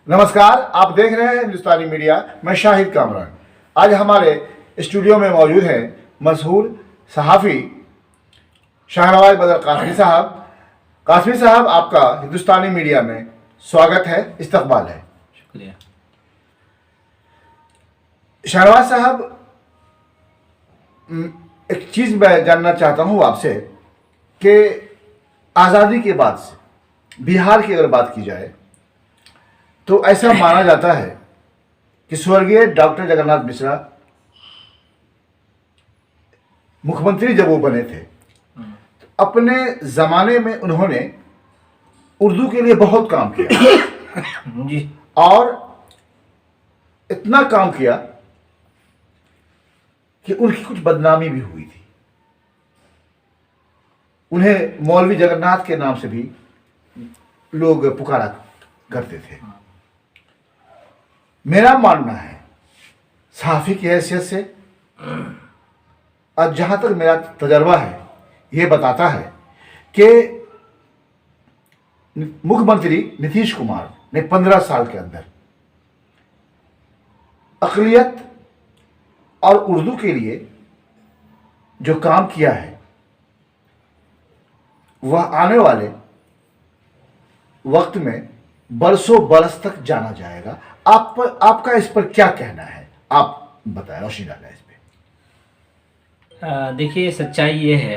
नमस्कार, आप देख रहे हैं हिंदुस्तानी मीडिया। मैं शाहिद कामरान। आज हमारे स्टूडियो में मौजूद हैं मशहूर सहाफ़ी शाहनवाज बदर कासमी साहब। कासमी साहब, आपका हिंदुस्तानी मीडिया में स्वागत है, इस्तकबाल है। शुक्रिया। शाहनवाज साहब, एक चीज़ मैं जानना चाहता हूँ आपसे कि आज़ादी के बाद से बिहार की अगर बात की जाए तो ऐसा माना जाता है कि स्वर्गीय डॉक्टर जगन्नाथ मिश्रा मुख्यमंत्री जब वो बने थे तो अपने ज़माने में उन्होंने उर्दू के लिए बहुत काम किया जी। और इतना काम किया कि उनकी कुछ बदनामी भी हुई थी। उन्हें मौलवी जगन्नाथ के नाम से भी लोग पुकारा करते थे। मेरा मानना है सहाफ़ी की हैसियत से, और जहाँ तक मेरा तजर्बा है ये बताता है कि मुख्यमंत्री नीतीश कुमार ने 15 साल के अंदर अक़लियत और उर्दू के लिए जो काम किया है वह आने वाले वक्त में बरसों बरस तक जाना जाएगा। आपका इस पर क्या कहना है? आप बताएं, रोशनी डालें इस पे। देखिए, सच्चाई ये है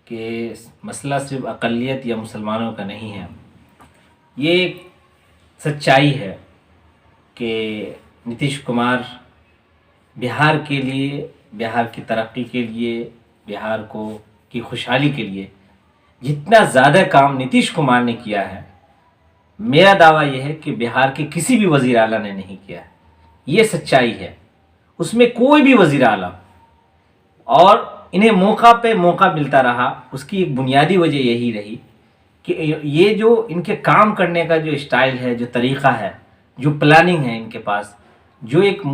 कि मसला सिर्फ अक़लियत या मुसलमानों का नहीं है। ये एक सच्चाई है कि नीतीश कुमार बिहार के लिए, बिहार की तरक्की के लिए, बिहार को की खुशहाली के लिए जितना ज़्यादा काम नीतीश कुमार ने किया है, मेरा दावा यह है कि बिहार के किसी भी वज़ीर आला ने नहीं किया है। ये सच्चाई है। उसमें कोई भी वज़ीर आला, और इन्हें मौका पे मौका मिलता रहा, उसकी एक बुनियादी वजह यही रही कि ये जो इनके काम करने का जो स्टाइल है, जो तरीक़ा है, जो प्लानिंग है इनके पास, जो एक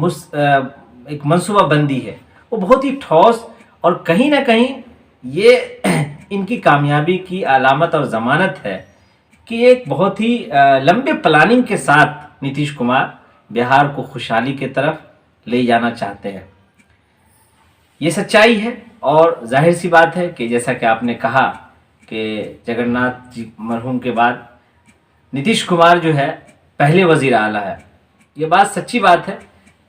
मनसूबाबंदी है, वो बहुत ही ठोस और कहीं ना कहीं ये इनकी कामयाबी की अलामत और ज़मानत है कि एक बहुत ही लंबे प्लानिंग के साथ नीतीश कुमार बिहार को खुशहाली की तरफ ले जाना चाहते हैं। ये सच्चाई है। और जाहिर सी बात है कि जैसा कि आपने कहा कि जगन्नाथ जी मरहूम के बाद नीतीश कुमार जो है पहले वज़ीर आला है। ये बात सच्ची बात है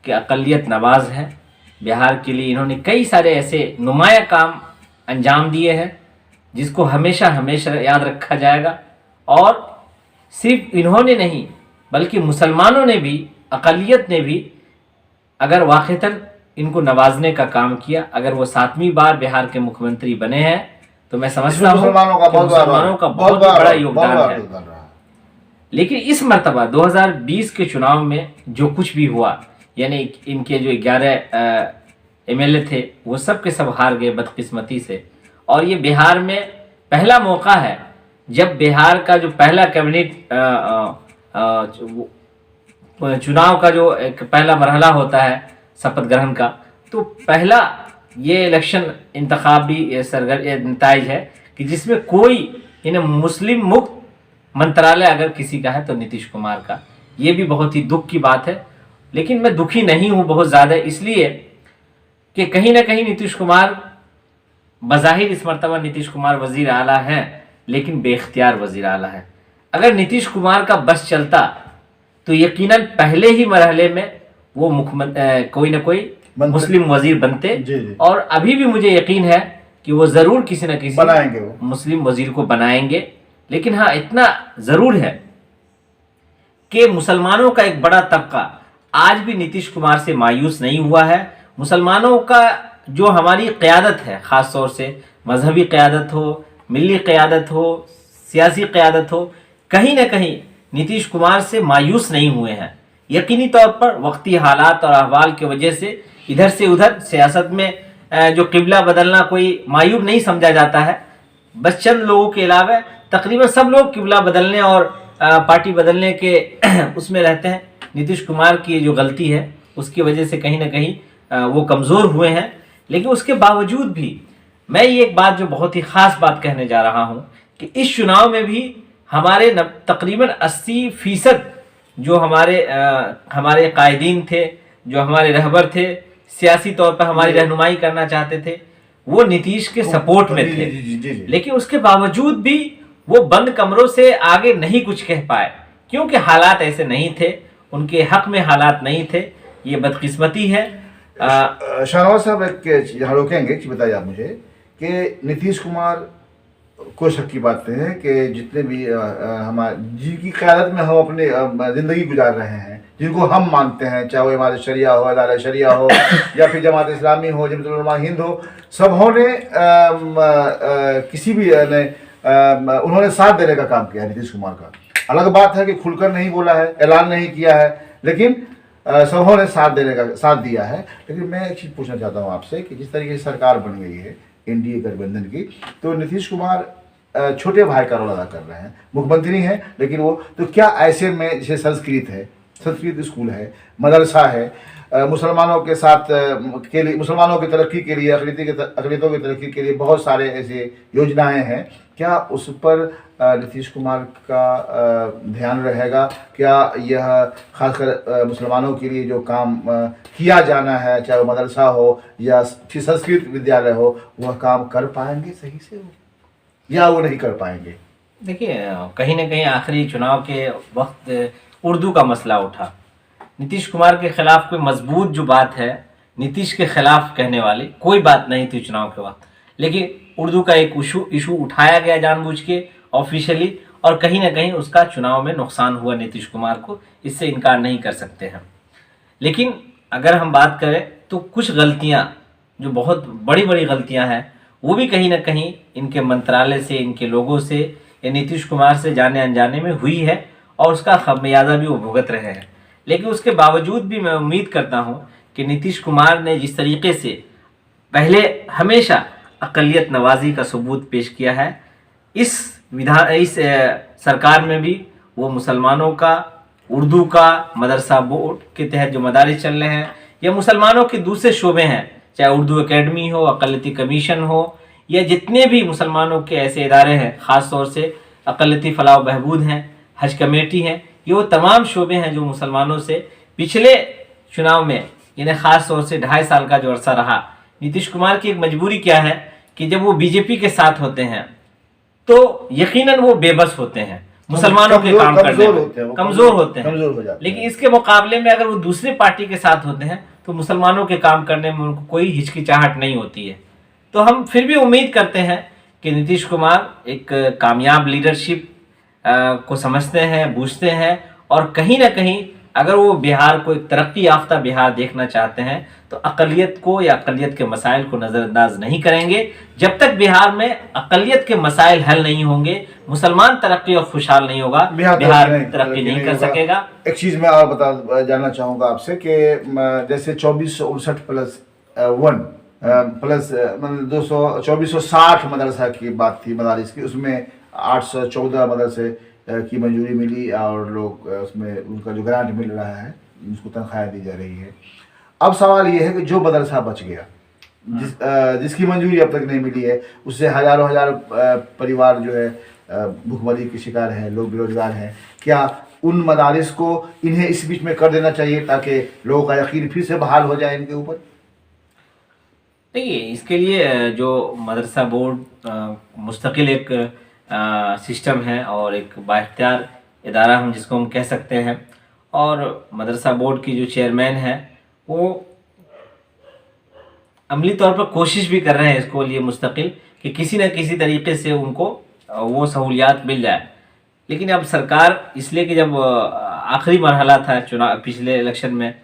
कि अक़लियत नवाज़ है। बिहार के लिए इन्होंने कई सारे ऐसे नुमाया काम अंजाम दिए हैं जिसको हमेशा हमेशा याद रखा जाएगा। और सिर्फ इन्होंने नहीं बल्कि मुसलमानों ने भी, अक़लियत ने भी अगर वाक़ईतन इनको नवाजने का काम किया, अगर वो 7वीं बार बिहार के मुख्यमंत्री बने हैं तो मैं समझता हूँ मुसलमानों का बहुत बड़ा योगदान है। लेकिन इस मरतबा 2020 के चुनाव में जो कुछ भी हुआ, यानी इनके जो 11 MLA थे वो सब के सब हार गए बदकिस्मती से। और ये बिहार में पहला मौका है जब बिहार का जो पहला कैबिनेट चुनाव का जो एक पहला मरहला होता है शपथ ग्रहण का, तो पहला ये इलेक्शन इंतखाबी नताइज है कि जिसमें कोई इन्हें मुस्लिम मुक्त मंत्रालय अगर किसी का है तो नीतीश कुमार का। ये भी बहुत ही दुख की बात है। लेकिन मैं दुखी नहीं हूँ बहुत ज़्यादा, इसलिए कि कहीं ना कहीं नीतीश कुमार बज़ाहिर इस मरतबा नीतीश कुमार वज़ीर आला हैं, लेकिन बेख्तियार वज़ीर आला है। अगर नीतीश कुमार का बस चलता तो यकीनन पहले ही मरहले में वो कोई ना कोई मुस्लिम वज़ीर बनते। जी। और अभी भी मुझे यकीन है कि वो ज़रूर किसी न किसी बनाएंगे, वो मुस्लिम वज़ीर को बनाएंगे। लेकिन हाँ, इतना ज़रूर है कि मुसलमानों का एक बड़ा तबका आज भी नीतीश कुमार से मायूस नहीं हुआ है। मुसलमानों का जो हमारी क़यादत है, ख़ास तौर से मजहबी क़यादत हो, मिली क़यादत हो, सियासी क़यादत हो, कहीं ना कहीं नीतीश कुमार से मायूस नहीं हुए हैं। यकीनी तौर पर वक्ती हालात और अहवाल की वजह से इधर से उधर सियासत में जो किबला बदलना कोई मायूब नहीं समझा जाता है। बस चंद लोगों के अलावा तकरीबन सब लोग किबला बदलने और पार्टी बदलने के उसमें रहते हैं। नीतीश कुमार की जो गलती है उसकी वजह से कहीं ना कहीं वो कमज़ोर हुए हैं। लेकिन उसके बावजूद भी मैं ये एक बात जो बहुत ही ख़ास बात कहने जा रहा हूँ कि इस चुनाव में भी हमारे तकरीबन 80% जो हमारे कायदीन थे, जो हमारे रहबर थे, सियासी तौर पर हमारी रहनुमाई करना चाहते थे, वो नीतीश के सपोर्ट में थे। जी। लेकिन उसके बावजूद भी वो बंद कमरों से आगे नहीं कुछ कह पाए, क्योंकि हालात ऐसे नहीं थे, उनके हक में हालात नहीं थे। ये बदकिस्मती है। शाहनवाज साहब, एक यहाँ रोकेंगे कि बताइए आप मुझे कि नीतीश कुमार, कोई शक की बात नहीं है कि जितने भी हमारे जिनकी क़यादत में हम अपनी ज़िंदगी गुजार रहे हैं, जिनको हम मानते हैं, चाहे वो इमारत शरिया हो, अदालत शरिया हो या फिर जमात इस्लामी हो, जमात उलमा हिंद हो, सबों ने किसी भी उन्होंने साथ देने का काम किया है नीतीश कुमार का। अलग बात है कि खुलकर नहीं बोला है, ऐलान नहीं किया है, लेकिन सबों ने साथ दिया है। लेकिन मैं एक चीज़ पूछना चाहता हूँ आपसे कि जिस तरीके से सरकार बन गई है एनडीए गठबंधन की, तो नीतीश कुमार छोटे भाई का रोल अदा कर रहे हैं, मुख्यमंत्री हैं, लेकिन वो तो क्या ऐसे में जैसे संस्कृत स्कूल है, मदरसा है, मुसलमानों के साथ के लिए, मुसलमानों की तरक्की के लिए, अक़लियतों की तरक्की के लिए बहुत सारे ऐसे योजनाएं हैं, क्या उस पर नीतीश कुमार का ध्यान रहेगा? क्या यह खासकर मुसलमानों के लिए जो काम किया जाना है, चाहे वो मदरसा हो या फिर संस्कृत विद्यालय हो, वह काम कर पाएंगे सही से वो, या वो नहीं कर पाएंगे? देखिए, कहीं ना कहीं आखिरी चुनाव के वक्त उर्दू का मसला उठा। नीतीश कुमार के खिलाफ कोई मजबूत जो बात है, नीतीश के खिलाफ कहने वाली कोई बात नहीं थी चुनाव के वक्त, लेकिन उर्दू का एक इशू उठाया गया जानबूझ के, ऑफिशियली, और कहीं ना कहीं उसका चुनाव में नुकसान हुआ नीतीश कुमार को, इससे इनकार नहीं कर सकते हैं। लेकिन अगर हम बात करें तो कुछ गलतियां जो बहुत बड़ी बड़ी गलतियां हैं, वो भी कहीं ना कहीं इनके मंत्रालय से, इनके लोगों से या नीतीश कुमार से जाने अनजाने में हुई है, और उसका खमियाजा भी वो भुगत रहे हैं। लेकिन उसके बावजूद भी मैं उम्मीद करता हूं कि नीतीश कुमार ने जिस तरीके से पहले हमेशा अक़लियत नवाजी का सबूत पेश किया है, इस सरकार में भी वो मुसलमानों का, उर्दू का, मदरसा बोर्ड के तहत जो मदारिस चल रहे हैं, या मुसलमानों के दूसरे शोबे हैं, चाहे उर्दू एकेडमी हो, अक़लियती कमीशन हो, या जितने भी मुसलमानों के ऐसे इदारे हैं, ख़ास तौर से अक़लियती फलाह बहबूद हैं, हज कमेटी हैं, ये वो तमाम शोबे हैं जो मुसलमानों से पिछले चुनाव में, यानी ख़ास तौर से 2.5 साल का जो अरसा रहा, नीतीश कुमार की एक मजबूरी क्या है कि जब वो बीजेपी के साथ होते हैं तो यकीनन वो बेबस होते हैं, मुसलमानों के काम करने में कमज़ोर होते हैं। लेकिन इसके मुकाबले में अगर वो दूसरे पार्टी के साथ होते हैं तो मुसलमानों के काम करने में उनको कोई हिचकिचाहट नहीं होती है। तो हम फिर भी उम्मीद करते हैं कि नीतीश कुमार एक कामयाब लीडरशिप को समझते हैं, बूझते हैं, और कहीं ना कहीं अगर वो बिहार को एक तरक्की याफ्ता बिहार देखना चाहते हैं तो अक़लियत को या अक़लियत के मसाइल को नज़रअंदाज नहीं करेंगे। जब तक बिहार में अक़लियत के मसाइल हल नहीं होंगे, मुसलमान तरक्की और खुशहाल नहीं होगा, बिहार तरक्की नहीं कर सकेगा। एक चीज़ मैं और जानना चाहूँगा आपसे कि जैसे 2459+1 प्लस मतलब 2460 मदरसा की बात थी, मदारिस की, उसमें 814 मदरसे की मंजूरी मिली और लोग उसमें उनका जो ग्रांट मिल रहा है, उसको तनख्वाह दी जा रही है। अब सवाल ये है कि जो मदरसा बच गया, जिसकी मंजूरी अब तक नहीं मिली है, उससे हजारों परिवार जो है भूखमरी के शिकार हैं, लोग बेरोजगार हैं, क्या उन मदारिस को इन्हें इस बीच में कर देना चाहिए ताकि लोगों का यकीन फिर से बहाल हो जाए इनके ऊपर? देखिए, इसके लिए जो मदरसा बोर्ड मुस्तकिल एक सिस्टम है और एक बाइख्तियार इदारा हम जिसको हम कह सकते हैं, और मदरसा बोर्ड की जो चेयरमैन है वो अमली तौर पर कोशिश भी कर रहे हैं इसको लिए मुस्तकिल कि किसी न किसी तरीके से उनको वो सहूलियात मिल जाए। लेकिन अब सरकार इसलिए कि जब आखिरी मरहला था चुनाव पिछले इलेक्शन में,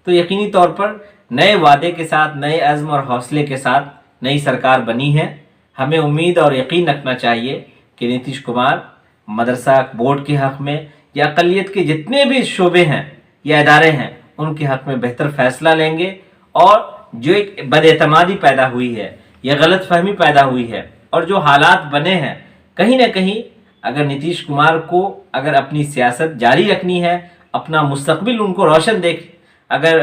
तो यकीनी तौर पर नए वादे के साथ, नए अज़्म और हौसले के साथ नई सरकार बनी है। हमें उम्मीद और यकीन रखना चाहिए कि नीतीश कुमार मदरसा बोर्ड के हक़ में या अक़लियत के जितने भी शोबे हैं या इदारे हैं उनके हक़ में बेहतर फ़ैसला लेंगे, और जो एक बदएतमादी पैदा हुई है या गलत फहमी पैदा हुई है और जो हालात बने हैं, कहीं ना कहीं अगर नीतीश कुमार को अगर अपनी सियासत जारी रखनी है, अपना मुस्तकबिल उनको रोशन अगर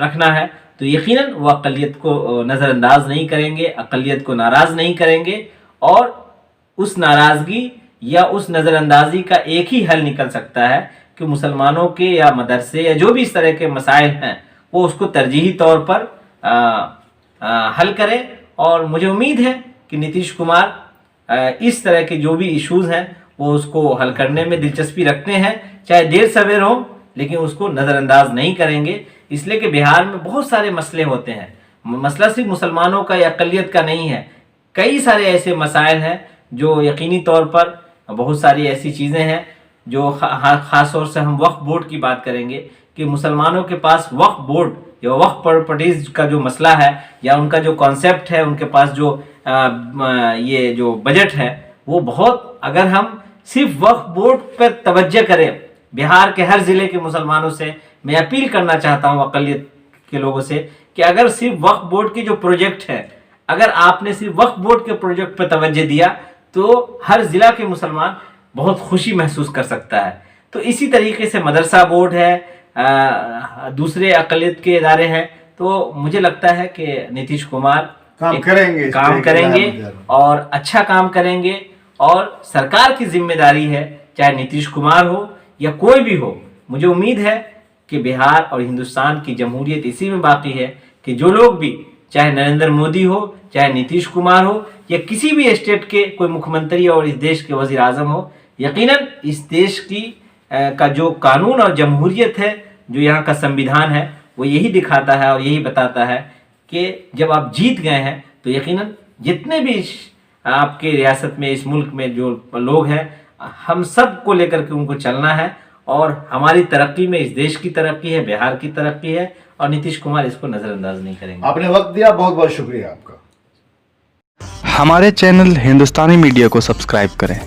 रखना है, तो यकीनन वो अक़लियत को नज़रअंदाज नहीं करेंगे, अक़लियत को नाराज़ नहीं करेंगे, और उस नाराज़गी या उस नज़रअंदाजी का एक ही हल निकल सकता है कि मुसलमानों के या मदरसे या जो भी इस तरह के मसाइल हैं वो उसको तरजीही तौर पर हल करे। और मुझे उम्मीद है कि नीतीश कुमार इस तरह के जो भी इश्यूज हैं वो उसको हल करने में दिलचस्पी रखते हैं, चाहे देर सवेर हो, लेकिन उसको नज़रअंदाज नहीं करेंगे। इसलिए कि बिहार में बहुत सारे मसले होते हैं, मसला सिर्फ मुसलमानों का या अक़लियत का नहीं है, कई सारे ऐसे मसाइल हैं जो यकीनी तौर पर बहुत सारी ऐसी चीज़ें हैं जो ख़ास तौर से हम वक्फ बोर्ड की बात करेंगे कि मुसलमानों के पास वक्फ बोर्ड या वक्फ प्रॉपर्टीज़ का जो मसला है या उनका जो कॉन्सेप्ट है, उनके पास जो ये जो बजट है वो बहुत, अगर हम सिर्फ वक्फ बोर्ड पर तवज्जो करें, बिहार के हर ज़िले के मुसलमानों से मैं अपील करना चाहता हूँ, अक़लियत के लोगों से, कि अगर सिर्फ वक्फ बोर्ड की जो प्रोजेक्ट है, अगर आपने सिर्फ वक्फ बोर्ड के प्रोजेक्ट पर तवज्जो दिया तो हर ज़िला के मुसलमान बहुत खुशी महसूस कर सकता है। तो इसी तरीके से मदरसा बोर्ड है, दूसरे अक़लियत के इदारे हैं। तो मुझे लगता है कि नीतीश कुमार काम करेंगे और अच्छा काम करेंगे, और सरकार की जिम्मेदारी है, चाहे नीतीश कुमार हो या कोई भी हो, मुझे उम्मीद है कि बिहार और हिंदुस्तान की जमहूरियत इसी में बाकी है कि जो लोग भी, चाहे नरेंद्र मोदी हो, चाहे नीतीश कुमार हो, या किसी भी स्टेट के कोई मुख्यमंत्री और इस देश के वज़ीर आज़म हो, यकीनन इस देश की का जो कानून और जमहूरियत है, जो यहाँ का संविधान है, वो यही दिखाता है और यही बताता है कि जब आप जीत गए हैं तो यकीनन जितने भी आपके रियासत में, इस मुल्क में जो लोग हैं, हम सब को लेकर के उनको चलना है। और हमारी तरक्की में इस देश की तरक्की है, बिहार की तरक्की है, और नीतीश कुमार इसको नज़रअंदाज नहीं करेंगे। आपने वक्त दिया, बहुत बहुत शुक्रिया आपका। हमारे चैनल हिंदुस्तानी मीडिया को सब्सक्राइब करें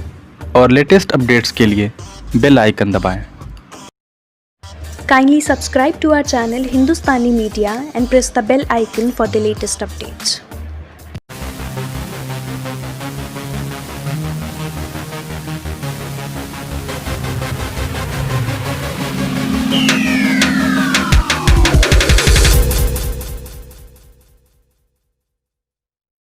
और लेटेस्ट अपडेट्स के लिए बेल आइकन दबाएं। Kindly subscribe to our channel Hindustani Media and press the bell icon for the latest updates.